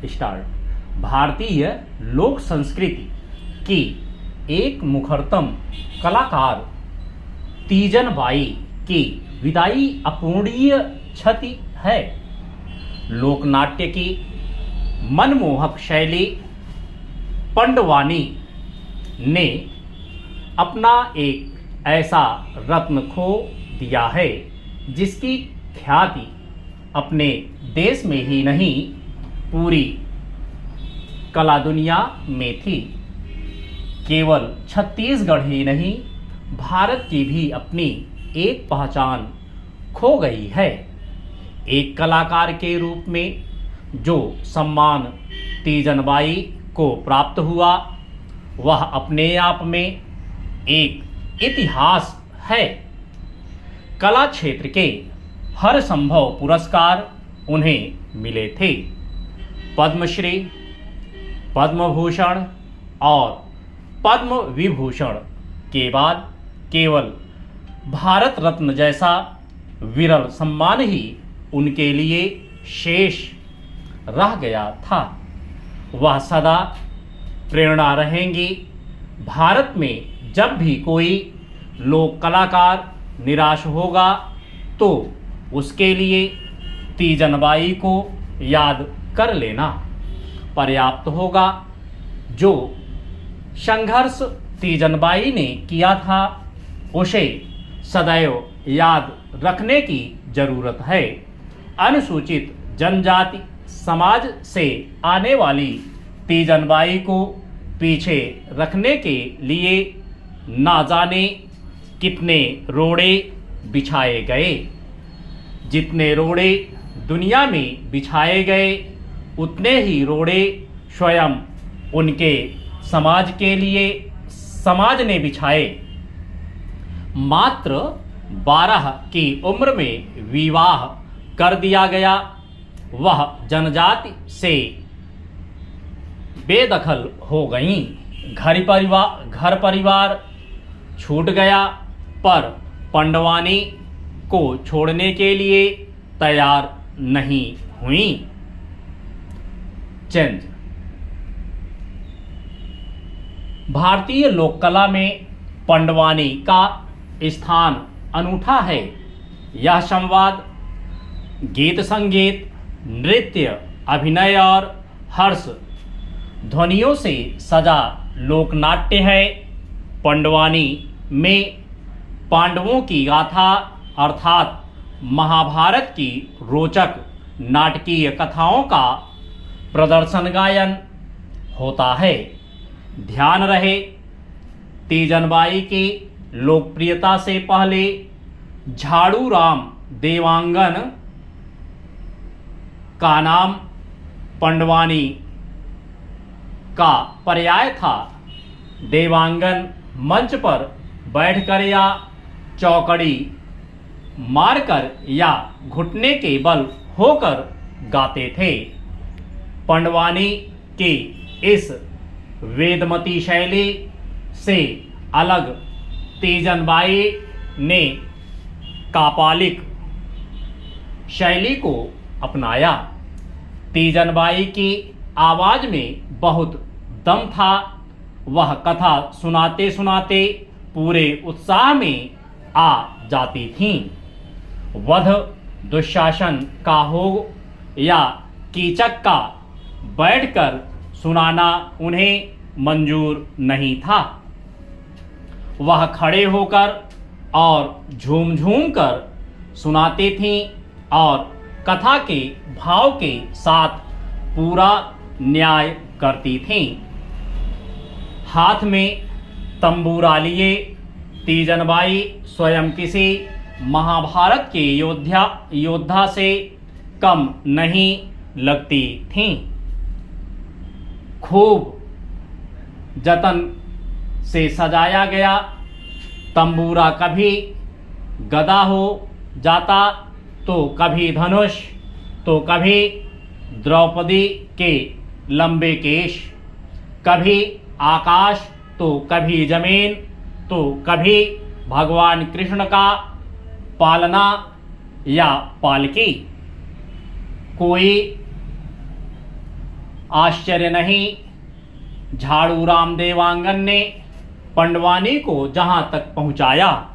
Start. भारतीय लोक संस्कृति की एक मुखरतम कलाकार तीजन बाई की विदाई अपूरणीय क्षति है। लोकनाट्य की मनमोहक शैली पंडवानी ने अपना एक ऐसा रत्न खो दिया है जिसकी ख्याति अपने देश में ही नहीं पूरी कला दुनिया में थी। केवल छत्तीसगढ़ ही नहीं, भारत की भी अपनी एक पहचान खो गई है। एक कलाकार के रूप में जो सम्मान तीजन बाई को प्राप्त हुआ वह अपने आप में एक इतिहास है। कला क्षेत्र के हर संभव पुरस्कार उन्हें मिले थे। पद्मश्री, पद्म भूषण और पद्म विभूषण के बाद केवल भारत रत्न जैसा विरल सम्मान ही उनके लिए शेष रह गया था। वह सदा प्रेरणा रहेंगी। भारत में जब भी कोई लोक कलाकार निराश होगा तो उसके लिए तीजन बाई को याद कर लेना पर्याप्त होगा। जो संघर्ष तीजन बाई ने किया था उसे सदैव याद रखने की जरूरत है। अनुसूचित जनजाति समाज से आने वाली तीजन बाई को पीछे रखने के लिए ना जाने कितने रोड़े बिछाए गए। जितने रोड़े दुनिया में बिछाए गए उतने ही रोड़े स्वयं उनके समाज के लिए समाज ने बिछाए। मात्र 12 की उम्र में विवाह कर दिया गया। वह जनजाति से बेदखल हो गईं। घर परिवार छूट गया पर पंडवानी को छोड़ने के लिए तैयार नहीं हुई। चेंज। भारतीय लोक कला में पंडवानी का स्थान अनूठा है। यह संवाद, गीत संगीत, नृत्य, अभिनय और हर्ष ध्वनियों से सजा लोकनाट्य है। पंडवानी में पांडवों की गाथा अर्थात महाभारत की रोचक नाटकीय कथाओं का प्रदर्शन गायन होता है। ध्यान रहे, तीजन बाई की लोकप्रियता से पहले झाड़ू राम देवांगन का नाम पंडवानी का पर्याय था। देवांगन मंच पर बैठकर या चौकड़ी मारकर या घुटने के बल होकर गाते थे। पंडवानी की इस वेदमती शैली से अलग तीजन बाई ने कापालिक शैली को अपनाया। तीजन बाई की आवाज में बहुत दम था। वह कथा सुनाते सुनाते पूरे उत्साह में आ जाती थीं। वध दुशासन का हो या कीचक का बैठकर सुनाना उन्हें मंजूर नहीं था। वह खड़े होकर और झूम झूम कर सुनाती थीं और कथा के भाव के साथ पूरा न्याय करती थीं। हाथ में तंबूरा लिए तीजन बाई स्वयं किसी महाभारत के योद्धा से कम नहीं लगती थीं। खूब जतन से सजाया गया तंबूरा कभी गदा हो जाता तो कभी धनुष तो कभी द्रौपदी के लंबे केश, कभी आकाश तो कभी जमीन तो कभी भगवान कृष्ण का पालना या पालकी। कोई आश्चर्य नहीं, झाड़ू राम देवांगन ने पंडवानी को जहां तक पहुंचाया